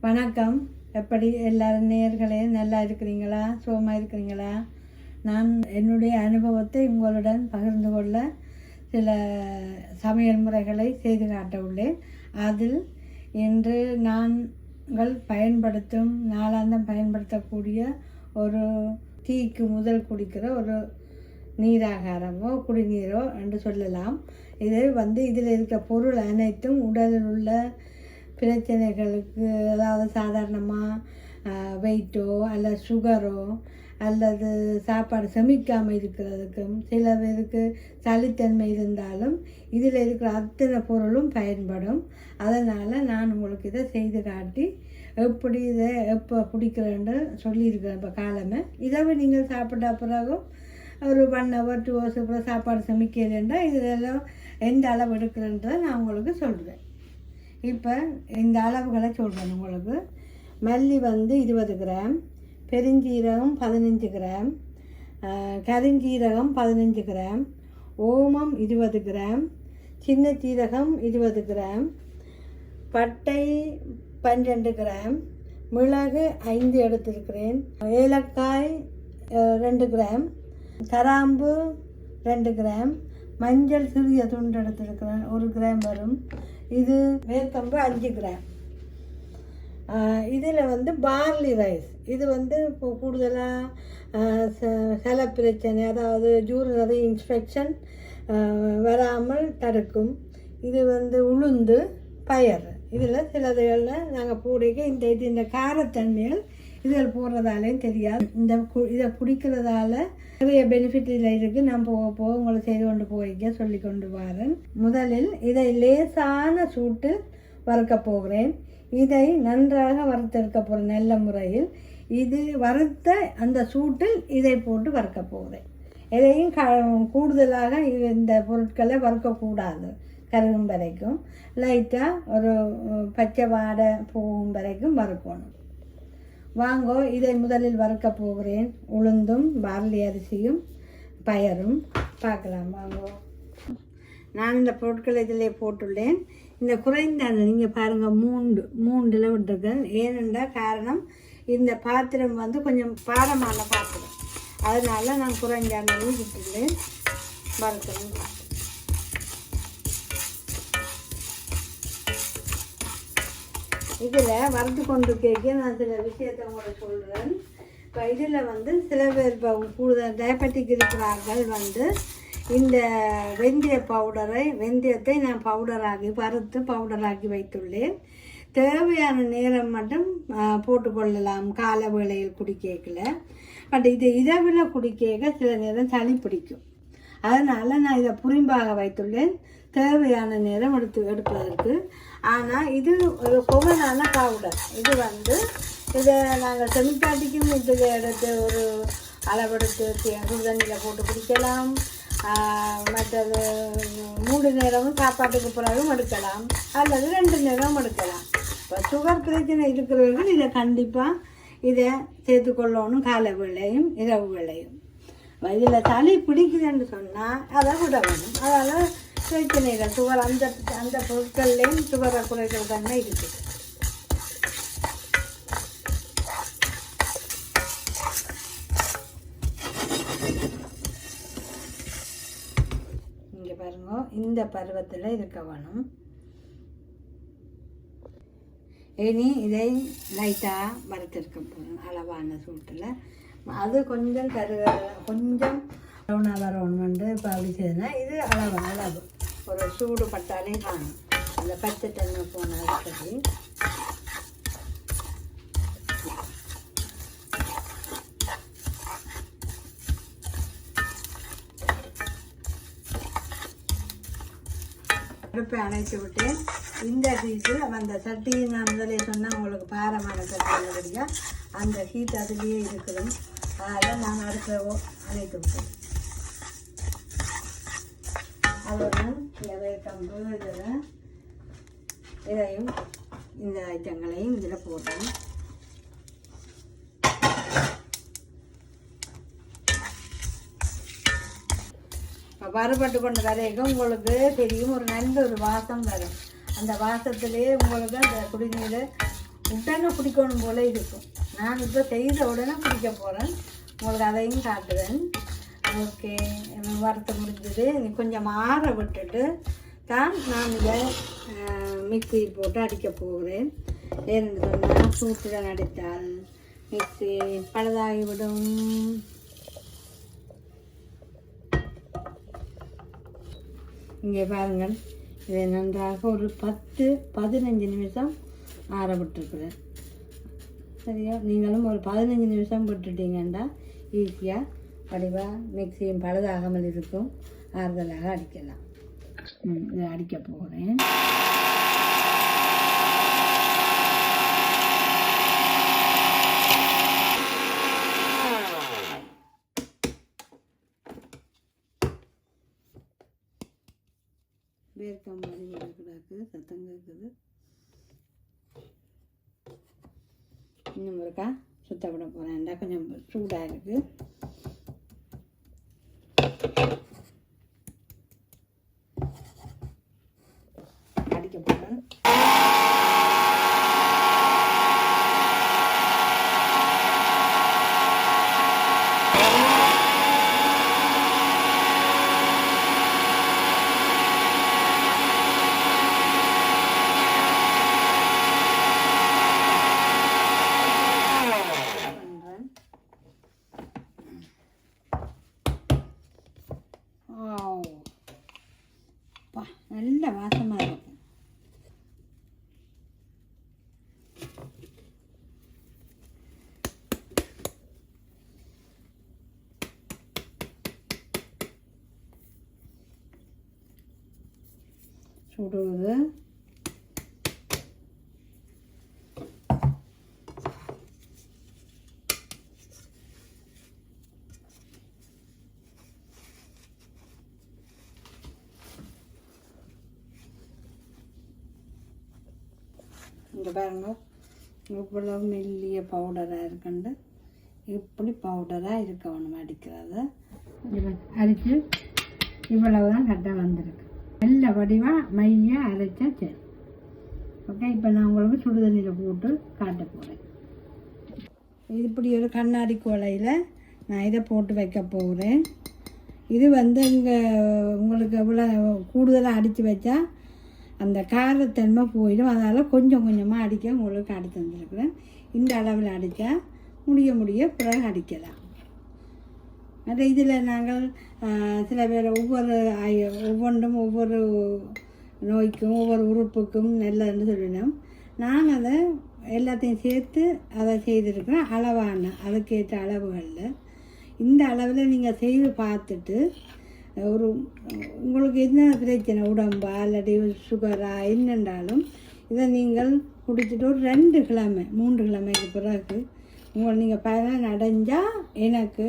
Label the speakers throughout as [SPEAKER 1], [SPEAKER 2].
[SPEAKER 1] வணக்கம். எப்படி எல்லாரும் நேயர்களே நல்லா இருக்கிறீங்களா? சுகமாக இருக்கிறீங்களா? நான் என்னுடைய அனுபவத்தை உங்களுடன் பகிர்ந்து கொள்ள சில சமையல் முறைகளை செய்து காட்ட உள்ளேன். அதில் இன்று நாங்கள் பயன்படுத்தும் நாளாந்தம் பயன்படுத்தக்கூடிய ஒரு டீக்கு முதல் குடிக்கிற ஒரு நீராகாரமோ குடிநீரோ என்று சொல்லலாம். இது இதில் இருக்கிற பொருள் அனைத்தும் உடலில் உள்ள பிரச்சனைகளுக்கு, அதாவது சாதாரணமாக வெயிட்டோ அல்லது சுகரோ அல்லது சாப்பாடு செமிக்காமல் இருக்கிறதுக்கும், சில பேருக்கு சளித்தன்மை இருந்தாலும் இதில் இருக்கிற அத்தனை பொருளும் பயன்படும். அதனால் நான் உங்களுக்கு இதை செய்து காட்டி எப்படி இதை எப்போ பிடிக்கிறேன்னு சொல்லியிருக்கிறேன். இப்போ காலமே இதை நீங்கள் சாப்பிட்ட பிறகும் ஒரு 1 hour 2 hours அப்புறம் சாப்பாடு சமைக்கிறேன்டா இதெல்லாம் எந்த அளவு எடுக்கிறேன்றதை நான் உங்களுக்கு சொல்கிறேன். இப்போ இந்த அளவுகளை சொல்கிறேன் உங்களுக்கு. மல்லி 20 கிராம், பெருஞ்சீரகம் 15 கிராம், கருஞ்சீரகம் 15 கிராம், ஓமம் 20 கிராம், சின்ன சீரகம் 20 கிராம், பட்டை 12 கிராம், மிளகு 5 எடுத்திருக்கிறேன், ஏலக்காய் 2 கிராம், கராம்பு 2 கிராம், மஞ்சள் சிறிய துண்டு எடுத்திருக்கிறேன் 1 கிராம் வரும். இது வேர்க்கம்பு 5 கிராம். இதில் பார்லி ரைஸ். இது இப்போ கூடுதலாக சில பிரச்சனை, அதாவது ஜூரினரி இன்ஃபெக்ஷன் வராமல் தடுக்கும். இது உளுந்து பயறு. இதில் சிலதுகளில் நாங்கள் போடிக்க இந்த காரத்தன்மைகள் இதில் போடுறதாலேயும் தெரியாது. இதை குடிக்கிறதால நிறைய பெனிஃபிட் இதில் இருக்குது. நான் போக உங்களை செய்து கொண்டு போய்க்க சொல்லி கொண்டு வரேன். முதலில் இதை லேசான சூட்டில் வறுக்க போகிறேன். இதை நன்றாக வறுத்தெடுக்க போகிறேன் நல்ல முறையில். இது வறுத்த அந்த சூட்டில் இதை போட்டு வறுக்க போகிறேன். எதையும் கூடுதலாக இந்த பொருட்களை வறுக்கக்கூடாது. கருகும் வரைக்கும் லைட்டாக ஒரு பச்சை வாடை போகும் வரைக்கும் வறுக்கணும். வாங்கோ, இதை முதலில் வறுக்க போகிறேன். உளுந்தும் பார்லி அரிசியும் பயரும் பார்க்கலாம். வாங்கோ, நான் இந்த பொருட்களை இதிலே போட்டுள்ளேன். இந்த குறைந்த நீங்கள் பாருங்கள், மூண்டில் விட்டுருக்கேன். ஏனென்றால் காரணம் இந்த பாத்திரம் கொஞ்சம் பாரமான பாத்திரம், அதனால நான் குறைந்த அளவு விட்டுள்ளேன். வறுக்கணும். இதில் வறுத்து கொண்டு கேட்க நான் சில விஷயத்தை உங்களை சொல்கிறேன். இப்போ இதில் சில பேர் இப்போ கூடுதல் டயபெட்டிக் இருக்கிறார்கள் இந்த வெந்தயத்தை நான் வறுத்து பவுடராக்கி வைத்துள்ளேன். தேவையான நேரம் மட்டும் போட்டுக்கொள்ளலாம் கால வேளையில் குடிக்கல. பட் இதை விட குடிக்க சில நேரம் சளி பிடிக்கும். அதனால் நான் இதை புரிம்பாக வைத்துள்ளேன் தேவையான நேரம் எடுப்பதற்கு. ஆனால் இது ஒரு கொமனான பவுடர். இது இதை நாங்கள் செமிக்காட்டிக்கும் இதில் எடுத்து ஒரு அளவெடுத்து சுடுதண்ணியில் போட்டு குடிக்கலாம். மற்றது 3 நேரமும் சாப்பாட்டுக்கு பிறகும் எடுக்கலாம், அல்லது 2 நேரமும் எடுக்கலாம். இப்போ சுகர் பிரச்சனை இருக்கிறவர்கள் இதை கண்டிப்பாக இதை சேர்த்துக்கொள்ளணும், காலை வேளையும் இரவு வேளையும். இதில் சளி பிடிக்குதுன்னு சொன்னால் அதை விட வேணும். அதனால் பிரச்சனைகள் சுகர் அந்த பொருட்கள்லேயும் சுகரை குறைகள் தானே இருக்குது. இங்கே பாருங்க, இந்த பருவத்தில் இருக்க வேணும். இனி இதை லைட்டாக வறுத்திருக்க போகணும் அளவான சூட்டில். அது கொஞ்சம் கொஞ்சம் வரணுண்டு. இப்போ அப்படி செய்யுதுன்னா இது அளவு ஒரு சூடு பட்டாலே காணும். அந்த பச்சை தண்ணி போன சரி. அடுப்பை அணைத்து விட்டு இந்த ஹீட்டு அந்த சட்டியை நான் முதலே சொன்னால் உங்களுக்கு பாரமான சட்டியில் கிடைக்கும். அந்த ஹீட் அதுலேயே இருக்குது. அதனால் நான் அடுப்பை அணைத்து விட்டேன். அதுடன் வேர்க்கம்பு இதையும் இந்த ஐட்டங்களையும் இதில் போட்டேன். வறுபட்டு கொண்டு வரைக்கும் உங்களுக்கு தெரியும் ஒரு நல்ல ஒரு வாசம் வரும். அந்த வாசத்திலே உங்களுக்கு அந்த குடிநீர் உடனே குடிக்கணும் போல இருக்கும். நான் இப்போ செய்த உடனே குடிக்க போகிறேன். உங்களுக்கு அதையும் காட்டுவேன். ஓகே, வறுத்து முடிஞ்சது. கொஞ்சம் ஆற விட்டுட்டு தான் நான் இதை மிக்சியில் போட்டு அடிக்க போகிறேன். ஏன்னு சொன்னால் சூட்டுடன் அடித்தால் மிக்சி பழுதாகிவிடும். இங்கே பாருங்கள், இதை நன்றாக ஒரு 10-15 நிமிஷம் ஆற விட்டுருக்குறேன். சரியா, நீங்களும் ஒரு 15 நிமிஷம் விட்டுட்டீங்கன்னா ஈஸியாக வடிவாக மிக்சியும் பழுதாகாமல் இருக்கும், ஆறுதலாக அடிக்கலாம். இதை அடிக்க போகிறேன். வேர்க்கம் மாதிரி கிடக்கு, சத்தம் கேட்குது. இன்னும் இருக்கா சுத்தப்பட போகிறேன்டா, கொஞ்சம் சூடாக இருக்குது. அடிக்க போகிறேன். நல்ல வாசமாக இருக்கும். சுடுவது இங்கே பாருங்க, இவ்வளவு மெல்லிய பவுடராக இருக்குண்டு. இப்படி பவுடராக இருக்கணும் அடிக்கிறது. அடித்து இவ்வளவு தான் கரெக்டாக வந்திருக்கு. நல்ல வடிவாக மையாக அரைச்சா சரி. ஓகே, இப்போ நான் உங்களுக்கு சுடுதண்ணியில் போட்டு காட்ட போகிறேன். இப்படி ஒரு கண்ணாடி குவளையில் நான் இதை போட்டு வைக்க போகிறேன். இது இங்கே உங்களுக்கு எவ்வளோ கூடுதலாக அடித்து வச்சா அந்த காரத்தன்மை போயிடும். அதனால் கொஞ்சம் கொஞ்சமாக அடிக்க உங்களுக்கு அடித்து வந்துருக்குறேன். இந்த அளவில் அடித்தா முடிய பிறகு அடிக்கலாம். அது இதில் நாங்கள் சில பேர் ஒவ்வொன்றும் ஒவ்வொரு நோய்க்கும் ஒவ்வொரு உறுப்புக்கும் நல்லதுன்னு சொல்லினோம். நான் அதை எல்லாத்தையும் சேர்த்து அதை செய்திருக்கிறேன். அதுக்கேற்ற அளவுகளில் இந்த அளவில் நீங்கள் செய்து பார்த்துட்டு உங்களுக்கு என்ன பிரச்சனை, உடம்பா இல்லாட்டி சுகரா என்னென்றாலும் இதை நீங்கள் குடிச்சிட்டு ஒரு 2 கிழமை 3 கிழமைக்கு பிறகு நீங்கள் பயன் அடைஞ்சால் எனக்கு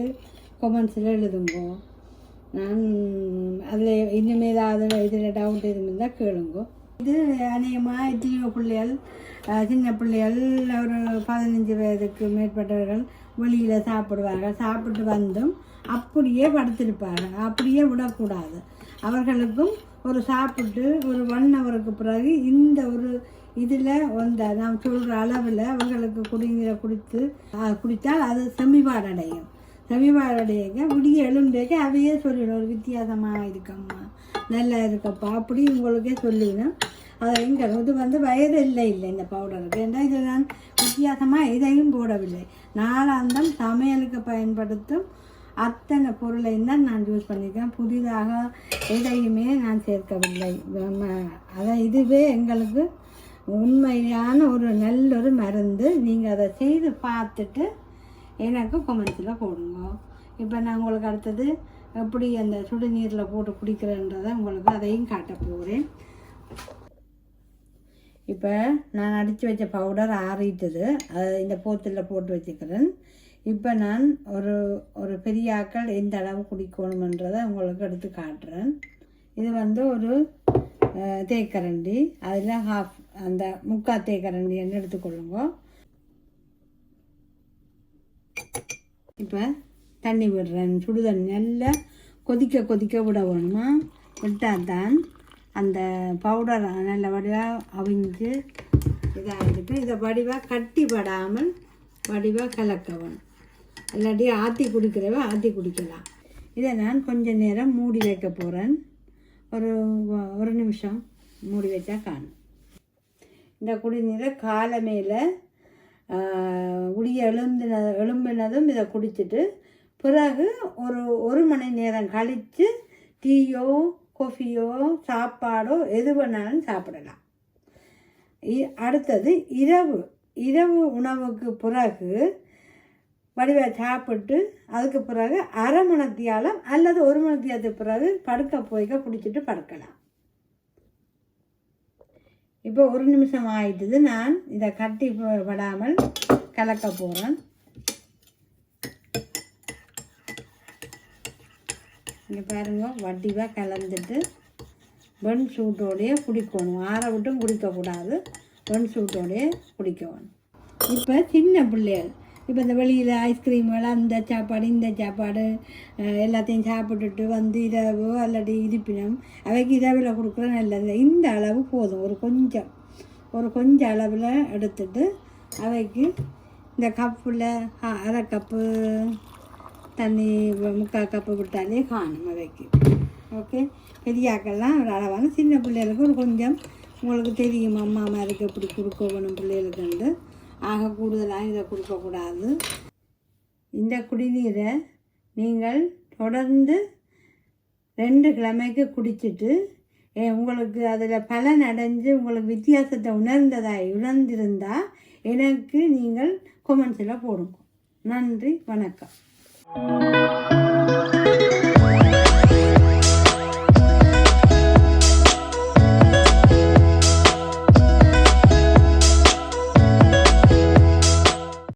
[SPEAKER 1] கொமெண்ட்ஸில் எழுதுங்கோ. நான் அதில் இன்னுமே ஏதாவது இதில் டவுட் இருந்தால் கேளுங்கோ. இது அநேகமாக எத்தனையோ பிள்ளைகள், சின்ன பிள்ளைகள், ஒரு 15 வயதுக்கு மேற்பட்டவர்கள் வெளியில் சாப்பிடுவார்கள். சாப்பிட்டு வந்தும் அப்படியே படுத்திருப்பார்கள். அப்படியே விடக்கூடாது. அவர்களுக்கும் ஒரு சாப்பிட்டு ஒரு 1 ஹவருக்கு பிறகு இந்த ஒரு இதில் நாம் சொல்கிற அளவில் அவர்களுக்கு குடிநீரை குடித்தால் அது செமிபாடடையும். செமிபாடடைய விடிய எழுந்தேக்க அவையே சொல்லிடும், ஒரு வித்தியாசமாக இருக்கம்மா, நல்லா இருக்கப்பா, அப்படி உங்களுக்கே சொல்லிடணும். அதை எங்கே இது வயது இல்லை இந்த பவுடருக்கு. ஏன்னா இதை நான் வித்தியாசமாக எதையும் போடவில்லை. நாளாந்தம் சமையலுக்கு பயன்படுத்தும் அத்தனை பொருளையும் தான் நான் யூஸ் பண்ணியிருக்கேன். புதிதாக எதையுமே நான் சேர்க்கவில்லை. இதுவே எங்களுக்கு உண்மையான ஒரு நல்ல ஒரு மருந்து. நீங்கள் அதை செய்து பார்த்துட்டு எனக்கு கொமெண்ட்ஸில் போடுங்க. இப்போ நான் உங்களுக்கு அடுத்தது எப்படி அந்த சுடுநீரில் போட்டு குடிக்கிறேன்றதை உங்களுக்கு அதையும் காட்ட போகிறேன். இப்போ நான் அடித்து வச்ச பவுடர் ஆறிட்டது. அதை இந்த போத்தில் போட்டு வச்சுக்கிறேன். இப்போ நான் ஒரு பெரிய ஆக்கள் எந்த அளவு குடிக்கணுமன்றதை உங்களுக்கு எடுத்து காட்டுறேன். இது ஒரு தேக்கரண்டி, அதில் அந்த 3/4 தேக்கரண்டின்னு எடுத்துக்கொள்ளுங்க. இப்போ தண்ணி விடுறேன். சுடு தண்ணி நல்லா கொதிக்க விட வேணுமா. விட்டால் தான் அந்த பவுடர் நல்ல வடிவாக அவிஞ்சு இதாக இருக்குது. இதை வடிவாக கட்டி படாமல் வடிவாக கலக்கவும், இல்லாட்டி ஆற்றி குடிக்கிறவ ஆற்றி குடிக்கலாம். இதை நான் கொஞ்சம் நேரம் மூடி வைக்க போகிறேன். ஒரு நிமிஷம் மூடி வச்சா காணும். இந்த குடிநீரை காலை மேலே உடைய எழும்பினதும் இதை குடிச்சிட்டு பிறகு ஒரு மணி நேரம் கழித்து டீயோ காஃபியோ சாப்பாடோ எது வேணாலும் சாப்பிடலாம். அடுத்தது இரவு உணவுக்கு பிறகு வடிவாக சாப்பிட்டு அதுக்கு பிறகு அரை மணித்தியாலம் அல்லது ஒரு மணித்தியாலத்துக்கு பிறகு படுக்க போய்க்க குடிச்சிட்டு படுக்கலாம். இப்போ ஒரு நிமிஷம் ஆயிட்டுது. நான் இதை கட்டி படாமல் கலக்க போகிறேன். இங்கே பாருங்க, வடிவாக கலந்துட்டு வெண் சூட்டோடையே குடிக்கணும். ஆற விட்டும் குடிக்கக்கூடாது, வெண் சூட்டோடையே குடிக்கணும். இப்போ சின்ன பிள்ளைகள் இப்போ இந்த வெளியில் ஐஸ்கிரீம்கள் அந்த சாப்பாடு இந்த சாப்பாடு எல்லாத்தையும் சாப்பிட்டுட்டு வந்து இரவு அல்லது இருப்பினும் அவைக்கு இரவில் கொடுக்குற நல்லது. இந்த அளவு போதும். ஒரு கொஞ்சம் அளவில் எடுத்துட்டு அவைக்கு இந்த கப்பில் அரை கப்பு தண்ணி 3/4 கப்பு விட்டாலே காணும் அவைக்கு. ஓகே, பெரியாக்கெல்லாம் ஒரு அளவான, சின்ன பிள்ளைகளுக்கு ஒரு கொஞ்சம் உங்களுக்கு தெரியும் அம்மா மாதிரிக்கு எப்படி கொடுக்கணும் பிள்ளைகளுக்கு வந்து ஆக கூடுதலாக இதை கொடுக்கக்கூடாது. இந்த குடிநீரை நீங்கள் தொடர்ந்து 2 கிழமைக்கு குடிச்சிட்டு உங்களுக்கு அதில் பலன் அடைஞ்சு உங்களுக்கு வித்தியாசத்தை உணர்ந்திருந்தால் எனக்கு நீங்கள் கொமெண்ட்ஸில் போடுங்க. நன்றி, வணக்கம்.